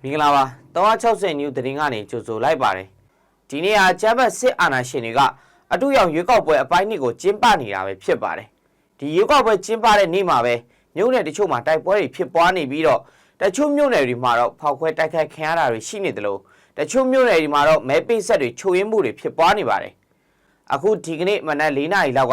မင်္ဂလာပါ360 new သတင်းကနေကြိုဆိုလိုက်ပါတယ်ဒီနေ့ဟာဂျပန်စစ်အာဏာရှင်တွေကအတူရောက်ရွေးကောက်ပွဲအပိုင်းနှစ်ကိုကျင်းပနေတာပဲဖြစ်ပါတယ်ဒီရွေးကောက်ပွဲကျင်းပတဲ့နေ့မှာပဲမြို့နယ်တချို့မှာတိုက်ပွဲတွေဖြစ်ပွားနေပြီးတော့တချို့မြို့နယ်တွေမှာတော့ဖောက်ခွဲတိုက်ခိုက်ခံရတာတွေရှိနေတယ်လို့တချို့မြို့နယ်တွေမှာတော့မဲပေးဆက်တွေချိုးယင်းမှုတွေဖြစ်ပွားနေပါတယ်အခုဒီကနေ့မနက်4 နာရီလောက်က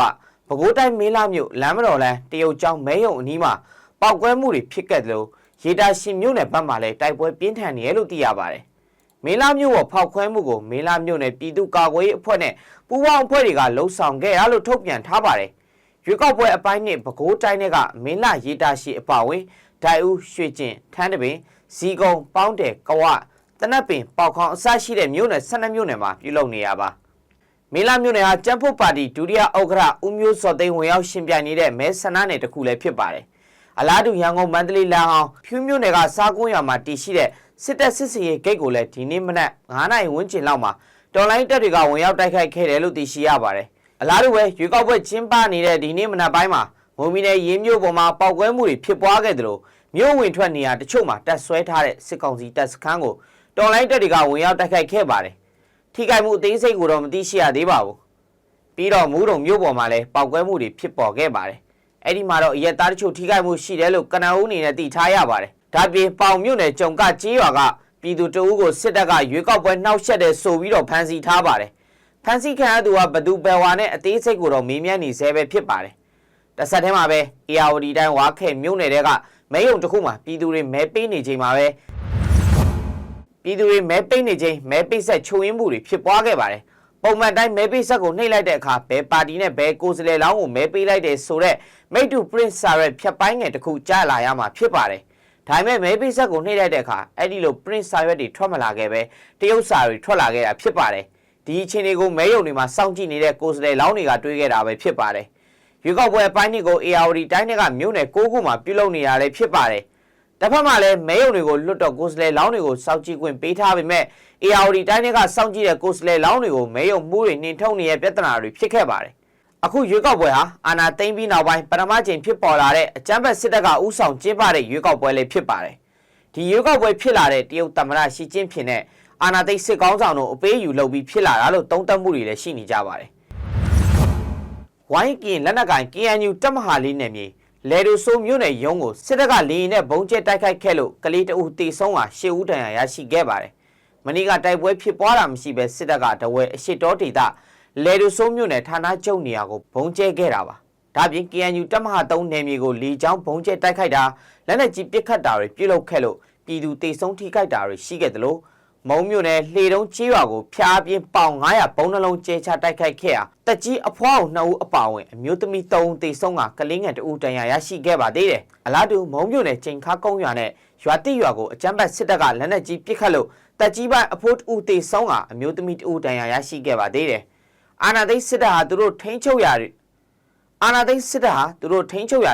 ပဲခူးတိုင်းမင်းလာမြို့လမ်းမတော်လမ်းတရုတ်ကျောင်းမဲယုံအနီးမှာပောက်ကွဲမှုတွေဖြစ်ခဲ့တယ်လို့ရေတာရှင်မြို့နယ်ဘက်မှာလည်းတိုက်ပွဲပြင်းထန်နေရလို့သိရပါတယ်။မင်းလာမြို့ပေါ်ဖောက်ခွဲမှုကိုမင်းလာမြို့နယ်ပြည်သူ့ကာကွယ်ရေးအဖွဲ့နဲ့ပူးပေါင်းအဖွဲ့တွေကလှုံ့ဆော်ခဲ့ရလို့ထုတ်ပြန်ထားပါတယ်။ရွေးကောက်ပွဲအပိုင်းနဲ့ပဲခူးတိုင်းကမင်းလာရေတာရှင်အပါအဝင်ဒိုင်ဦးရွှေကျင်ထန်းတပင်ဇီကုံပေါင်းတယ်ကဝတနက်ပင်ပေါခေါင်အစရှိတဲ့မြို့နယ်12မြို့နယ်မှာပြုလုပ်နေရပါမင်းလာမြို့နယ်ဟာကျန်းဖို့ပါတီဒုတိယဥက္ကဋ္ဌဦးမျိုးစောသိန်းဝင်ရောက်ရှင်ပြိုင်နေတဲ့မဲဆန္ဒနယ်တစ်ခုလည်းဖြစ်ပါတယ်အလားတူရန်ကုန်မန္တလေးလမ်းအောင်ဖြူးမြို့နယ်ကစားကွန်းရွာမှာတည်ရှိတဲ့စစ်တပ်စစ်စင်ရေးဂိတ်ကိုလည်းဒီနေ့မနက်9 နာရီဝန်းကျင်လောက်မှာတော်လိုင်းတပ်တွေကဝင်ရောက်တိုက်ခိုက်ခဲ့တယ်လို့သိရှိရပါတယ်အလားတူပဲရွေးကောက်ပွဲကျင်းပနေတဲ့ဒီနေ့မနက်ပိုင်းမှာမုံမီနယ်ရင်းမြို့ပေါ်မှာပောက်ကွဲမှုတွေဖြစ်ပွားခဲ့တယ်လို့မြို့ဝင်ထွက်နေရာတချို့မှာတပ်ဆွဲထားတဲ့စစ်ကောင်စီတပ်စခန်းကိုတော်လိုင်းတပ်တွေကဝင်ရောက်တိုက်ခိုက်ခဲ့ပါတယ်ထိခိုက်မှုအသေးစိတ်ကိုတော့မသိရှိရသေးပါဘူးပြီးတော့မူးတုံမြို့ပေါ်မှာလည်းပောက်ကွဲမှုတွေဖြစ်ပေါ်ခဲ့ပါတယ်အဲ့ဒီမှာတော့ရဲသားတချို့ထိခိုက်မှုရှိတယ်လို့ကနဦးအနေနဲ့သိထားရပါတယ်။ဒါပြင်ပေါင်မြို့နယ်ကြုံကကြေးရွာကပြည်သူတအုပ်ကိုစစ်တပ်ကရွေးကောက်ပွဲနှောက်ယှက်တဲ့ဆိုပြီးတော့ဖမ်းဆီးထားပါတယ်။ဖမ်းဆီးခံရသူကဘသူပဲဝါနဲ့အသေးစိတ်ကိုတော့မေးမြန်းနေဆဲပဲဖြစ်ပါတယ်။တစ်ဆက်တည်းမှာပဲအေယာဝတီတိုင်းဝါခဲမြို့နယ်ကမဲယုံတစ်ခုမှာပြည်သူတွေမဲပေးနေချိန်မှာပဲပြည်သူတွေမဲပေးနေချိန်မဲပေးဆက်ချိုးရင်းမှုတွေဖြစ်ပွားခဲ့ပါတယ်။ပုံမှန်တိုင်းမဲပေးဆက်ကိုနှိပ်လိုက်တဲ့အခါဘယ်ပါတီနဲ့ဘယ်ကိုယ်စားလှယ်လောင်းကိုမဲပေးလိုက်တယ်ဆိုတော့မိတ်တူ Prince စာရွက်ဖြတ်ပိုင်းငယ်တစ်ခုကြားလာရမှာဖြစ်ပါတယ်။ဒါပေမဲ့မဲပေးဆက်ကိုနှိပ်လိုက်တဲ့အခါအဲ့ဒီလို Prince စာရွက်တွေထွက်မလာခဲ့ပဲတရုတ်စာတွေထွက်လာခဲ့တာဖြစ်ပါတယ်။ဒီအခြေအနေကိုမဲယုံတွေမှာစောင့်ကြည့်နေတဲ့ကိုယ်စားလှယ်လောင်းတွေကတွေးခဲ့တာပဲဖြစ်ပါတယ်။ရွေးကောက်ပွဲအပိုင်းတွေကို ARD တိုင်းကမြို့နယ်6ခုမှာပြုလုပ်နေရလဲဖြစ်ပါတယ်။တစ်ဖက်မှာလည်းမဲယုံတွေကိုလွတ်တော့ကိုယ်စားလှယ်လောင်းတွေကိုစောင့်ကြည့်ခွင့်ပေးထားပေမဲ့ ARD တိုင်းကစောင့်ကြည့်တဲ့ကိုယ်စားလှယ်လောင်းတွေကိုမဲယုံမှုတွေနှင်ထုတ်နေတဲ့ပြဿနာတွေဖြစ်ခဲ့ပါတယ်။အခုရွေးကောက်ပွဲဟာအာဏာသိမ်းပြီးနောက်ပိုင်းပထမချိန်ဖြစ်ပေါ်လာတဲ့အကြမ်းဖက်စစ်တပ်ကဥဆောင်ကျင်းပတဲ့ရွေးကောက်ပွဲလေးဖြစ်ပါတယ်။ဒီရွေးကောက်ပွဲဖြစ်လာတဲ့တရုတ်သမ္မတရှီကျင်းဖျင်နဲ့အာဏာသိမ်းစစ်ကောင်းဆောင်တို့အပေးယူလုပ်ပြီးဖြစ်လာတာလို့သုံးသပ်မှုတွေလည်းရှိနေကြပါတယ်။ဝိုင်းကင်လက်နက်ကင် KNU တပ်မဟာလေးနယ်မြေလေဒိုဆိုမြို့နယ်ရုံးကိုစစ်တပ်ကလေရင်နဲ့ဘုံကျဲတိုက်ခိုက်ခဲ့လို့ကလေးတအုပ်တေဆုံးဟာ10 ဦးဒဏ်ရာရရှိခဲ့ပါတယ်။မနေ့ကတိုက်ပွဲဖြစ်ပွားတာမရှိပဲစစ်တပ်ကတဝဲအရှိတော်ဒေသလေဒိုဆိုမြို့နယ်ဌာနချုပ်နေရာကိုဘုံကျဲခဲ့တာပါ။ဒါပြင် KNU တပ်မဟာ3နယ်မြေကိုလေကြောင်းဘုံကျဲတိုက်ခိုက်တာလက်နက်ကြီးပစ်ခတ်တာတွေပြုလုပ်ခဲ့လို့ပြည်သူတေဆုံးထိခိုက်တာတွေရှိခဲ့တယ်လို့မုံမြို့နယ်လှေတုံးချေးရွာကိုဖျားပြင်းပေါင်900ဘုံနှလုံးကျဲချတိုက်ခိုက်ခဲ့ရာတက်ကြီးအဖွားကို2 ဦးအပါအဝင်အမျိုးသမီး3 ဦးတေဆုံးကကလေးငယ်2 ဦးဒဏ်ရာရရှိခဲ့ပါသေးတယ်။အလားတူမုံမြို့နယ်ချိန်ခါကုန်းရွာနဲ့ရွာတိရွာကိုအကြမ်းဖက်စစ်တပ်ကလက်နက်ကြီးပစ်ခတ်လို့တက်ကြီးပိုင်းအဖိုး2 ဦးတေဆုံးကအမျိုးသမီး2 ဦးဒဏ်ရာရရှိခဲ့ပါသေးတယ်။အာဏာသိမ်းစစ်တပ်ဟာသူတို့ထိန်းချုပ်ရ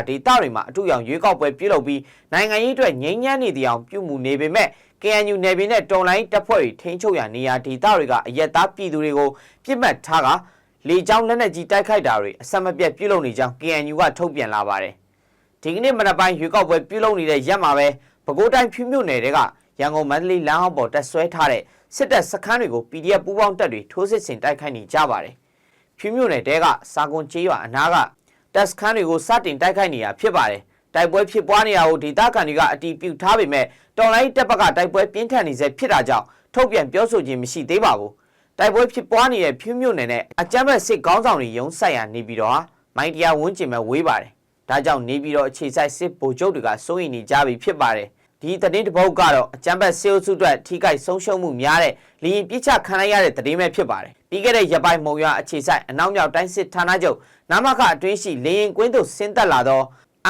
ာဒေသတွေမှာအထူးရောင်ရွေးကောက်ပွဲပြုလုပ်ပြီးနိုင်ငံရေးအတွက်ငြိမ်းချမ်းနေတဲ့အအောင်ပြုမှုနေပေမဲ့ KNU နယ်ပြည်နဲ့တော်လိုင်းတပ်ဖွဲ့တွေထိန်းချုပ်ရာနေရာဒေသတွေကအရက်သားပြည်သူတွေကိုပြစ်မှတ်ထားကလေကြောင်းလက်နက်ကြီးတိုက်ခိုက်တာတွေအဆက်မပြတ်ပြုလုပ်နေကြောင်း KNU ကထုတ်ပြန်လာပါတယ်။ဒီကနေ့မနက်ပိုင်းရွေးကောက်ပွဲပြုလုပ်နေတဲ့ရက်မှာပဲပဲခူးတိုင်းဖြူးမြို့နယ်ကရန်ကုန်မန္တလေးလမ်းအောင်ပေါ်တပ်ဆွဲထားတဲ့စစ်တပ်စခန်းတွေကို PDF ပူးပေါင်းတပ်တွေထိုးစစ်ဆင်တိုက်ခိုက်နေကြပါတယ်။ဖြူးမြို့နယ်ကစာကွန်ကျေးရွာအနားကတပ်စခန်းတွေကိုစတင်တိုက်ခိုက်နေတာဖြစ်ပါတယ်။တိုက်ပွဲဖြစ်ပွားနေတာကိုဒေသခံတွေကအတည်ပြုထားပေမဲ့တော်လိုင်းတပ်ဘက်ကတိုက်ပွဲပြင်းထန်နေစေဖြစ်တာကြောင့်ထုတ်ပြန်ပြောဆိုခြင်းမရှိသေးပါဘူး။တိုက်ပွဲဖြစ်ပွားနေတဲ့ဖြူးမြို့နယ်နဲ့အကြမ်းဖက်စစ်ကောင်းဆောင်တွေရုံးဆိုင်ရာနေပြီးတော့မိုင်းတရားဝန်းကျင်မဲ့ဝေးပါတယ်။ဒါကြောင့်နေပြီးတော့အခြေစိုက်စစ်ဗိုလ်ချုပ်တွေကစိုးရိမ်နေကြပြီဖြစ်ပါတယ်။ဒီသတင်းတစ်ပုဒ်ကတော့အကြမ်းဖက်စစ်အုပ်စုအတွက်ထိခိုက်ဆုံးရှုံးမှုများတဲ့လေရင်ပြစ်ချခံရတဲ့သတင်းပဲဖြစ်ပါတယ်။ပြီးခဲ့တဲ့ရက်ပိုင်းမုံရွာအခြေစိုက်အနောက်မြောက်တိုင်းစစ်ဌာနချုပ်နမခအတွင်းရှိလေရင်ကွင်းသို့ဆင်းသက်လာသော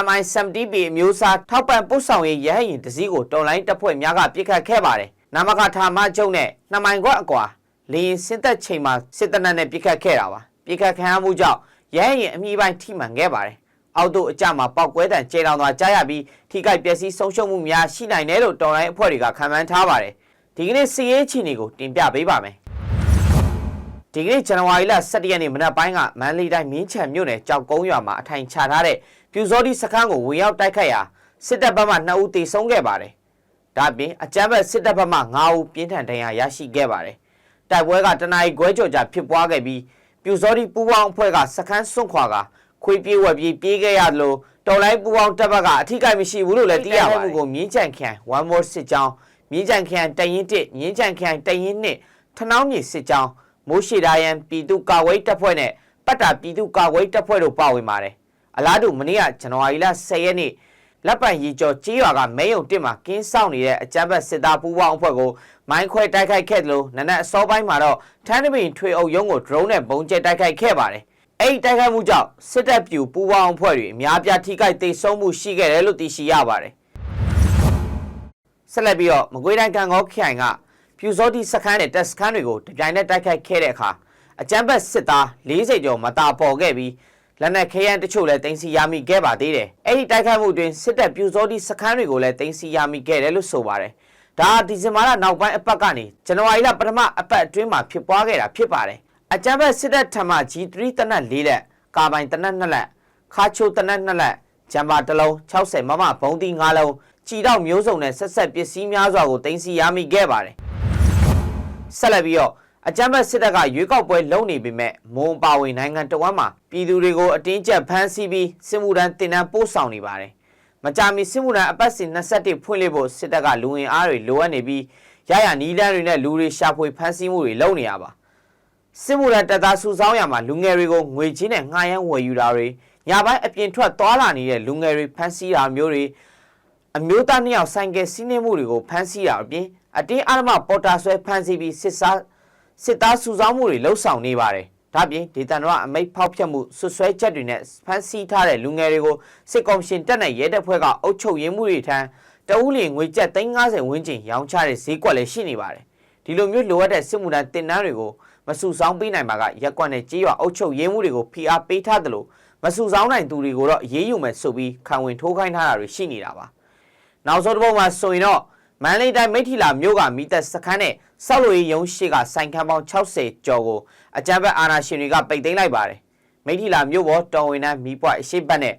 MI-70B အမျိုးအစားထောက်ပံ့ပို့ဆောင်ရေးရဟတ်ယာဉ်တစ်စီးကိုတော်လိုင်းတပ်ဖွဲ့များကပစ်ခတ်ခဲ့ပါတယ်။နမခဌာနချုပ်နဲ့2 မိုင်ခွက်အကွာလေရင်ဆင်းသက်ချိန်မှာစစ်တပ်နဲ့ပစ်ခတ်ခဲ့တာပါ။ပစ်ခတ်ခံရမှုကြောင့်ရဟတ်ယာဉ်အမြင့်ပိုင်းထိမှန်ခဲ့ပါတယ်။အောက်သို့အကျမှာပောက်ကွဲတံကျေတောင်သွားကြားရပြီးထိခိုက်ပျက်စီးဆုံးရှုံးမှုများရှိနိုင်တယ်လို့တော်လိုင်းအဖွဲ့တွေကခန့်မှန်းထားပါတယ်။ဒီကနေ့စစ်ရေးအခြေအနေကိုတင်ပြပေးပါမယ်။ဒီကနေ့ဇန်နဝါရီလ17 ရက်နေ့မနက်ပိုင်းကမန္တလေးတိုင်းမြင်းခြံမြို့နယ်ကြောက်ကုန်းရွာမှာအထိုင်ချထားတဲ့ပြူစောတိစခန်းကိုဝင်ရောက်တိုက်ခိုက်ရာစစ်တပ်ဘက်မှ2 ဦးတေဆုံးခဲ့ပါတယ်။ ဒါပြင်အကြမ်းဖက်စစ်တပ်ဘက်မှ9ဦးပြင်းထန်ဒဏ်ရာရရှိခဲ့ပါတယ်တိုက်ပွဲကတနအီခွဲကျော်ကြာဖြစ်ပွားခဲ့ပြီးပြူစောတိပူပေါင်းအဖွဲ့ကစခန်းစွန့်ခွာကခွေးပြေးဝက်ပြေးပြေးခဲ့ရသလိုတော်လိုင်းပူပေါင်းတပ်ဘက်ကအထိကိမရှိဘူးလို့လည်းသိရပါတယ်ကိုမြင်းကြံခရိုင် One More စစ်ကြောင်းမြင်းကြံခရိုင်တရင်1မြင်းကြံခရိုင်တရင်2ထနောင်းမြေစစ်ကြောင်းမိုးရှိဒါယန်ပြည်သူ့ကာကွယ်တပ်ဖွဲ့နဲ့ပတ်တာပြည်သူ့ကာကွယ်တပ်ဖွဲ့တို့ပါဝင်ပါတယ်အလားတူမနေ့ကဇန်နဝါရီလ10ရက်နေ့လက်ပံရီကျော်ကြေးရွာကမဲယုံ1မှာကင်းဆောင်နေတဲ့အကြမ်းဖက်စစ်သားပူပေါင်းအဖွဲ့ကိုမိုင်းခွဲတိုက်ခိုက်ခဲ့တယ်လို့နနက်အစောပိုင်းမှာတော့ထန်းတပင်ထွေအုပ်ရုံးကို drone နဲ့ပုံကျဲတိုက်ခိုက်ခဲ့ပါတယ်အဲ့ဒီတိုက်ခိုက်မှုကြောင့်စစ်တပ်ပြူပူပေါင်းအဖွဲ့တွေအများပြားထိခိုက်သိမ်းဆုံးမှုရှိခဲ့တယ်လို့သိရှိရပါတယ်ဆက်လက်ပြီးတော့မကွေးတိုင်းကံကောခရိုင်ကပြူစောတိစခန်းနဲ့တပ်စခန်းတွေကိုတပြိုင်နက်တိုက်ခိုက်ခဲ့တဲ့အခါအကြမ်းဖက်စစ်သား40ကျော်မတာပေါ်ခဲ့ပြီးလက်နက်ခဲယမ်းတချို့လည်းတင်စီရမိခဲ့ပါသေးတယ်။အဲ့ဒီတိုက်ခိုက်မှုတွင်စစ်တပ်ပြူစောတိစခန်းတွေကိုလည်းတင်စီရမိခဲ့တယ်လို့ဆိုပါတယ်။ဒါဒီဇင်ဘာလနောက်ပိုင်းအပတ်ကနေဇန်နဝါရီလပထမအပတ်အတွင်းမှာဖြစ်ပွားခဲ့တာဖြစ်ပါတယ်။အကြမ်းဖက်စစ်တပ်ထံမှ G3 တနက်4လက်ကာပိုင်တနက်2လက်ခါချိုတနက်2လက်ဂျမ်ဘာ1လုံး60မမဘုံသီး5လုံးကြည်တော့မျိုးစုံနဲ့ဆက်ဆက်ပစ္စည်းများစွာကိုတင်စီရမိခဲ့ပါတယ်။ဆက်လက်ပြီးတော့အကြမ်းဖက်စစ်တပ်ကရွေးကောက်ပွဲလုပ်နေပေမဲ့မွန်ပါဝင်နိုင်ငံတော်ဝန်မှာပြည်သူတွေကိုအတင်းကျပ်ဖမ်းဆီးပြီးစစ်မှုထမ်းတင်တန်းပို့ဆောင်နေပါတယ်။မကြာမီစစ်မှုထမ်းအပတ်စဉ်21ဖွင့်လှစ်ဖို့စစ်တပ်ကလူဝင်အားတွေလိုအပ်နေပြီးရရနီးလန်းတွေနဲ့လူတွေရှာဖွေဖမ်းဆီးမှုတွေလုပ်နေရပါ။စစ်မှုထမ်းတပ်သားစုဆောင်းရမှာလူငယ်တွေကိုငွေချင်းနဲ့ငှားရမ်းဝယ်ယူတာတွေညပိုင်းအပြင်ထွက်သွားလာနေတဲ့လူငယ်တွေဖမ်းဆီးတာမျိုးတွေအမျိုးသား2ယောက်ဆိုင်ကယ်စီးနှင်းမှုတွေကိုဖမ်းဆီးတာအပြင်အတင်းအဓမ္မပေါ်တာဆွဲဖမ်းဆီးပြီးစစ်သားစုဆောင်းမှုတွေလှုပ်ဆောင်နေပါတယ်။ဒါပြင်ဒေသန္တရအမိတ်ဖောက်ဖျက်မှုဆွဆွဲချက်တွေနဲ့ဖမ်းဆီးထားတဲ့လူငယ်တွေကိုစစ်ကော်မရှင်တပ်နဲ့ရဲတပ်ဖွဲ့ကအုပ်ချုပ်ရေးမှုတွေထံတအူးလီငွေကျပ်350ဝန်းကျင်ရောင်းချတဲ့ဈေးကွက်လည်းရှိနေပါတယ်။ဒီလိုမျိုးလိုအပ်တဲ့စစ်မှုထမ်းတင်နန်းတွေကိုမစုဆောင်းပေးနိုင်ပါကရက်ကွက်နဲ့ကြေးရွာအုပ်ချုပ်ရေးမှုတွေကိုဖိအားပေးထားတယ်လို့မစုဆောင်းနိုင်သူတွေကိုတော့အေးအေးယူမယ်ဆိုပြီးခံဝင်ထိုးခိုင်းထားတာတွေရှိနေတာပါ။နောက်ဆုံးတစ်ပုဒ်မှာဆိုရင်တော့မန္တလေးတိုင်းမိထီလာမြို့ကမိသက်စခန်းနဲ့ဆောက်လုပ်ရေးရုံးရှိကဆိုင်ခန်းပေါင်း60ကျော်ကိုအကြမ်းဖက်အာဏာရှင်တွေကပိတ်သိမ်းလိုက်ပါတယ်။မိထီလာမြို့ပေါ်တော်ဝင်နှန်းမီးပွိုင်အရှိတ်ဘက်နဲ့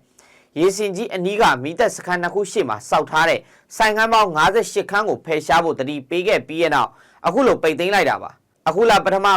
ရေစင်ကြီးအနီးကမိသက်စခန်း2ခုရှိမှာစောက်ထားတဲ့ဆိုင်ခန်းပေါင်း58ခန်းကိုဖယ်ရှားဖို့တတိပေးခဲ့ပြီးတဲ့နောက်အခုလိုပိတ်သိမ်းလိုက်တာပါ။အခုလာပထမ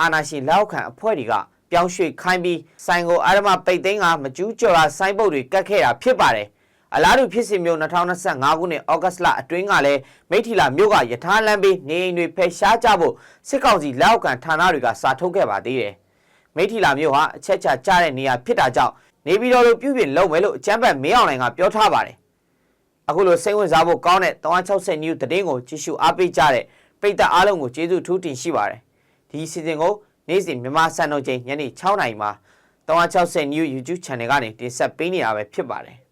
အာဏာရှင်လက်အောက်ခံအဖွဲ့တွေကပြောင်းရွှေ့ခိုင်းပြီးဆိုင်ကိုအာရမပိတ်သိမ်းကမကျူးကျော်တာဆိုင်းပုတ်တွေကတ်ခဲ့တာဖြစ်ပါတယ်။အလားတူဖြစ်စဉ်မျိုး2025ခုနှစ်ဩဂတ်လအတွင်းကလည်းမိထီလာမြို့ကယထာလမ်းဘေးနေအိမ်တွေဖယ်ရှားကြဖို့စစ်ကောင်စီလက်အောက်ခံဌာနတွေကစာထုတ်ခဲ့ပါသေးတယ်။မိထီလာမြို့ဟာအချက်ချာကျတဲ့နေရာဖြစ်တာကြောင့်နေပြည်တော်လိုပြုပြင်လုပ်မယ်လို့အကြမ်းဖက်မင်းအောင်လှိုင်ကပြောထားပါတယ်။အခုလိုစိတ်ဝင်စားဖို့ကောင်းတဲ့360 News သတင်းကိုကြည့်ရှုအားပေးကြတဲ့ပရိသတ်အားလုံးကိုကျေးဇူးထူးတင်ရှိပါတယ်။ဒီစီစဉ်ကိုနေ့စဉ်မြန်မာစံတော်ချိန်ညနေ6:00 နာရီမှာ360 News YouTube Channel ကနေတင်ဆက်ပေးနေတာပဲဖြစ်ပါတယ်။